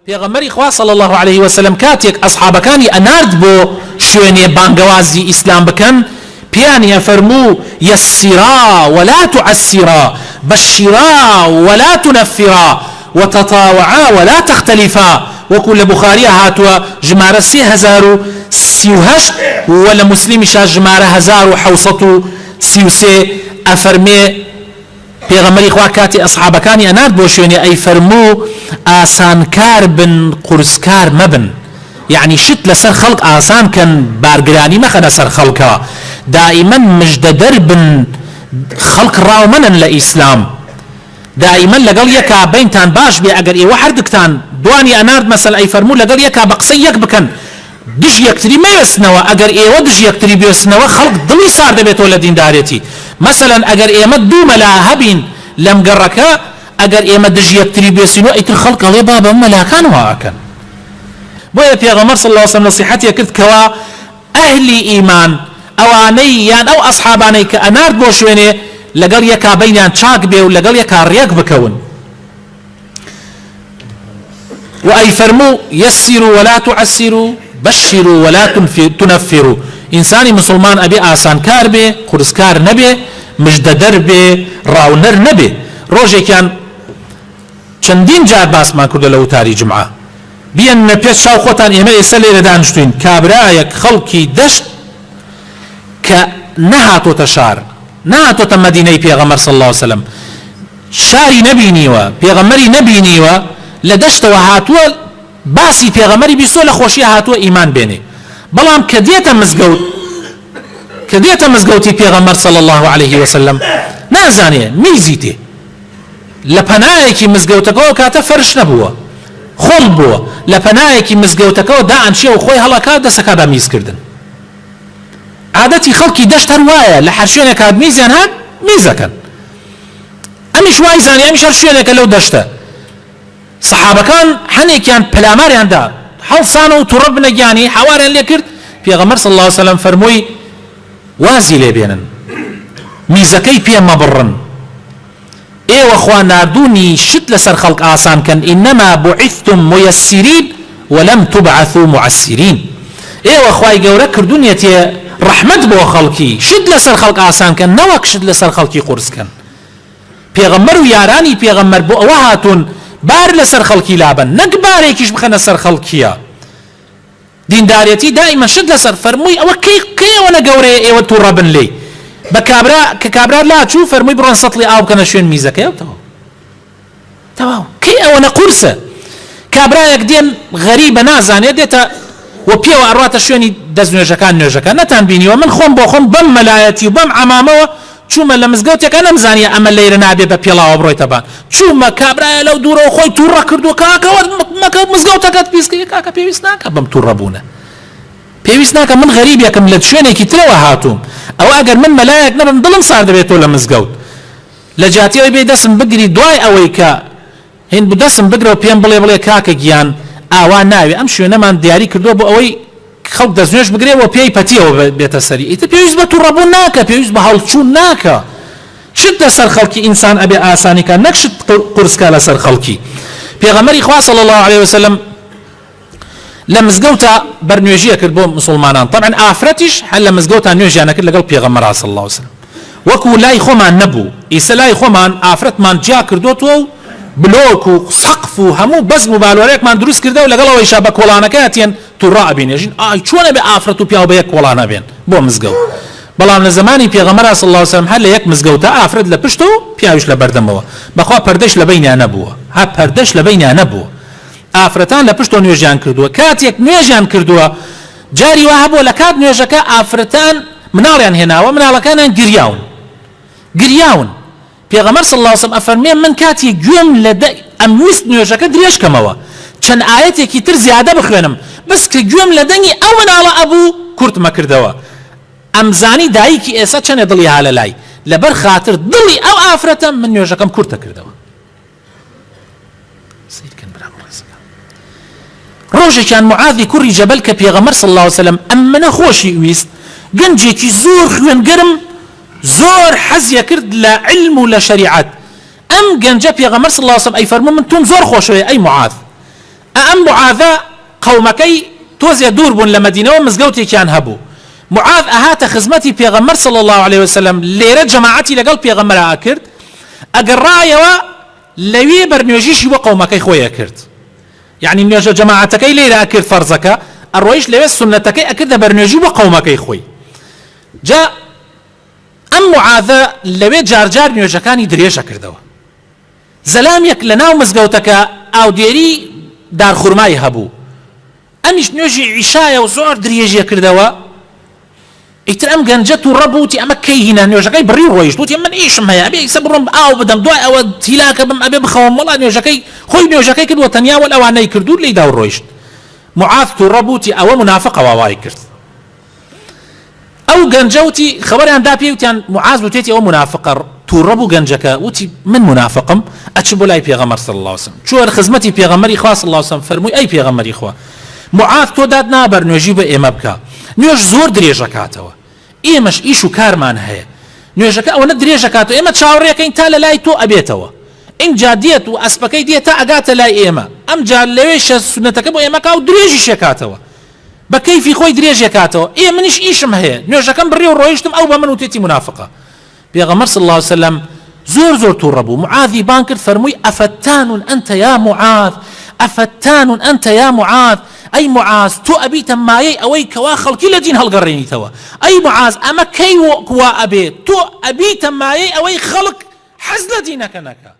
پێغەمبەری خوا صلی الله عليه وسلم کاتێک ئەصحابەکانی ئەنارد بۆ شوێنێ بانگەوازی ئیسلام بکەن پیانی ئەفەرموو یەسیرا ولا تعسیرا بەشیرا ولا تنفرا وتطاوعا ولا تختلفا وەکو لە بوخاریە هاتووە ژمارە 3038 و لە موسلیمیشا ژمارە 1733 ئەفەرمێ پێغەمبەری خوا کاتی ئەصحابەکانی ئەنارد بۆ شوێنێ ئەی فەرموو ئاسانکار بن قورسکار مەبن، یعنی شت لەسەر خەڵق ئاسان کەن بارگرانی مەخەنە سەر خەڵکە، دائیمەن مژدەدەر بن خەڵق ڕاومەنن لە ئیسلام، دائیمەن لەگەڵ یەکا بینتان باش بێ ئەگەر ئێوە هەردووکتان دوانی ئەنارد مەسەل ئەی فەرموو لەگەڵ یەکا بە قسەی یەک بکەن دژ یەکتری مەوێستنەوە، ئەگەر ئێوە دژ یەکتری بێستنەوە خەڵق دڵی سار دەبێتەوە لە دیندارێتی. مثلا ئەگەر ئێمە دوو مەلا هەبین لەم گەڕەکە ئەگەر ئێمە دژ یەکتری بێسینەوە ئیتر خەڵق ئەڵێ با بەم مەلاکان واکەن. بۆیە پێغەمبەر صلی الله عليه وسلم نصیحەتی کرد کەوا ئەهلی ئیمان ئەوانەی یان ئەو ئەصحابانەی کە ئەنارد بۆ شوێنێ لەگەڵ یەکا بینیان چاک بێ و لەگەڵ یەکا ڕێک بکەون. و ئەی فەرموو یەسیروا ولا تعسیروا بەشیروا ولا تنفروا. ئینسانی مسلمان ئەبێ ئاسانکار بێ، قورسکار نەبێ، مژدەدەر بێ، ڕاونەر نەبێ. ڕۆژێکیان چەندین جار باسمان کردە لە وتاری جمعە، بیەنە پێش چاو خۆتان ئێمە ئێستا لێرە دانیشتوین کابرایەک خەڵکی دەشت کە نەهاتۆتە شار، نهاتۆتە مەدینەی پێغەمبەر صلی الله عليه وسلم، شاری نەبینیوە، پێغەمبەری نەبینیوە، لە دەشتەوە هاتووە باسی پێغەمبەری بیستۆ لە خۆشیە هاتووە ئیمان بێنێ. بەڵام کە دێتە مزگەوتی پێغەمبەر صلی الله عليه وسلم نازانێ میزی تێ لە پەنایەکی مزگەوتەکەەوە کاتە فەرش نەبووە، خۆڵ بووە لە پەنایەکی مزگەوتەکەەوە دائەنشێ و خۆی هەڵەکا دەسەکە بە میزکردن. عادەتی خەڵکی دەشت هەر وایە لە هەر شوێنێک هات میزیان هات میزەکەن، ئەمیش وای زانێ ئەمیش هەر شوێنێکە لەو دەشتە. سەحابەکان هەنێکیان پەلاماریاندا هەڵسان و تووڕە بنەگیانی حواریان لێ کرد. پێغەمبەر صلی الله عليه وسلم فەرمووی وازی لێ بێنن، میزەکەی پێ مەبڕن، ئێوە خوا ناردوونی شت لەسەر خەڵق ئاسان کەن، ئینەما بوعیثتم ميسرین ولم تبعثوا معسرین. ئێوە خوای گەورە کردوونیەتێ ڕەحمەت بۆ خەڵکی، شت لەسەر خەڵق ئاسان کەن، نەوەک شت لەسەر خەڵکی قورس کەن. پێغەمبەر و یارانی پێغەمبەر بۆ ئەوە هاتوون بار لەسەر خەڵکی لابن، نەک بارێکیش بخەنە سەر خەڵکیە. دیندارەتی دائما شت لەسەر فەرمووی ئەوە کەیەوە گەورەیە ئێوە تووڕە بن لێ. بە کە کابرا لاچوو فەرمووی بڕۆن سەتڵی ئاو بکەنە شوێن میزەکەی تەواو. کەی ئەوە نەقورسە؟ کابرایەک دێن غەریبە نازانێت دێتە و پێوە ئەڕاتە شوێنی دەست نوێژەکان نەتان بینیوە. من خۆم بۆ خۆم بەم مەلایەتی و بەم عەمامەوە چوومە لە مزگەوتێکە نەمزانیە ئەمە لێرە نابێ بە پێڵاوە بڕۆیتە بان، چوومە کابرایە لەو دوورەوە خۆی تووڕە کردو کاکەوە مەکە مزگەوتەکەت پیسکەی کاکە پێویست ناکە بەم تووڕەبوونە، پێویست ناکە من غەریبێکم لە شوێنێکی ترەوە هاتووم، ئەوە ئەگەر من مەلایەک نەبم دڵم سار دەبێتەوە لە مزگەوت. لە جاتیەوەی بێ دەسم بگری دوای ئەوەی کە هین دەسم بگرەوە پێم بڵێ کاکە گیان ئاوا ناوێ ئەم شوێنەمان دیاری کردووە بۆ ئەوەی خەڵک دەستنوێژ بگرێەوە پێی پەتیەوە بێتە سەری. ئیتر پێویست بە تووڕەبوون ناکە، پێویست بە هەڵچوون ناکە. شت لەسەر خەڵکی ئینسان ئەبێ ئاسانیکە، نەک شت قورسکە لەسەر خەڵکی. پێغەمبەری خوا صلی الله عليه وسلم لە مزگەوتە بەرنوێژیە کرد بۆ مسلمانان. طبعا ئافرەتیش هەر لە مزگەوتە نوێژیانە کرد لەگەڵ پێغەمبەر صلی الله عليه وسلم. وەکو لای خۆمان نەبوو، ئیسە لای خۆمان ئافرەتمان جیا کردوتەوە و بلۆک و سەقف و هەموو بەزم و بالوارێکمان دروست کردە و لەگەڵەوەیشا بە کۆڵانەکە هاتیان تووڕە ئەبینێژین. ئای چۆنە بێ ئافرەت و پیاو بە یەک کۆڵانە بێن بۆ مزگەوت. بەڵام لە زمانی پێغەمبەر صلی الله عليه وسلم هەر لە یەک مزگەوتە ئافرەت لە پشت و پیاویش لە بەردەمەوە، بەخوا پەردەش لە بینیان نەبووە، ها پەردەش لە بینیان نەبووە. ئافرەتان لە پشتۆ نوێژیان کردووە. کاتێک نوێژیان کردووە جاری وا هەبووە لە کات نوێژەکە ئافرەتان مناڵیان هێناوە، مناڵەکانیان گریاون. پێغەمبەر صلی الله عليه وسلم ئەفەرمێ من کاتی گوێم لە ئەم ویست نوێژەکە درێژکەمەوە چەند ئاەتێکی تر زیادە بخوێنم، بەس کە گوێم لە دەنگی ئەو مناڵە ئەبوو کورتمە کردەوە. ئەمزانی دایکی ئێستا چەنێ دڵی هالە لای لەبەر خاتر دڵی ئەو ئافرەتە من نوێژەکەم کورتە کردەوە. ڕۆژێکیان معاذی کوڕی جەبەل کە پێغەمبەر صلی الله عليه وسلم ئەم منە خۆشی ویست، گەنجێکی زۆر خوێنگەرم زۆر حەزیە کرد لە علم و لە شەریعەت. ئەم گەنجە پێغەمبەر صلی الله عليه وسلم ئەی فەرموو من تۆم زۆر خۆشەوێ ئەی معاذ، ئەم ام معاذ قومكي توزي دور بون لمدينه ومزقوتي كان هبو معاذ اهات خزمتي بيغمر صلى الله عليه وسلم ليره جماعتي لقل بيغمر اكرد اقرايا لوي برنيوجيش وقومكي خويا كرد يعني نيوجا جماعتك ليره اكرد فرزك الرويش لوي سنتك اكرد برنيوجي وقومكي خوي جاء ام معاذ لوي جارجار نيوجا كان يدريش اكردوا زلاميك لناو مزقوتك او ديري دار خرماي هبو امش نيوجي عشايا وزور دريجي كردوا ايتر ام گنجت ربوتي اما كيهنا نيوجا كاي بري رويش توتي من ايش ما ابي يسبرم او بدم دواء او تيلاك بم ابي بخوم والله نيوجا كاي خوي نيوجا كاي كدو تنياول او اني كردو لي داور رويش معاذ ربوتي او منافقه واواي كرد او گنجوتي خبر ان دابي وتان معاذ وتيتي او منافقه توربو گنجك وتي من منافقم اتشبو لاي پیغمبر صلى الله عليه وسلم شو خدمتي پیغمبر اخوا صلى الله عليه وسلم فرموي اي پیغمبر اخوا معاذ تو داد نابر نوجي به امبكا نوج زور دريجكاتوا ايمش ايشو كارمان هي نوجك او ندريجكاتو ايما تشاوري كاين تالا لاي تو ابيتوا ان جاديت واسبكي ديتا اغات لاي ايما ام جال ليش سنتك بو ايما كاو دريجي شكاتوا بكيف خوي دريجكاتوا اي منيش ايشم هي نوجكم بريو رويشتم او بمن وتيتي منافقه پیغمبر صلى الله عليه وسلم زور توربو معاذ بانكر فرموي افتان انت يا معاذ افتان انت يا معاذ اي معاذ تو ابيت ماي اوي كوا خلق لدين هالقريني توا اي معاذ اما كي كوا ابي تو ابيت ماي اوي خلق حزل دينك نكا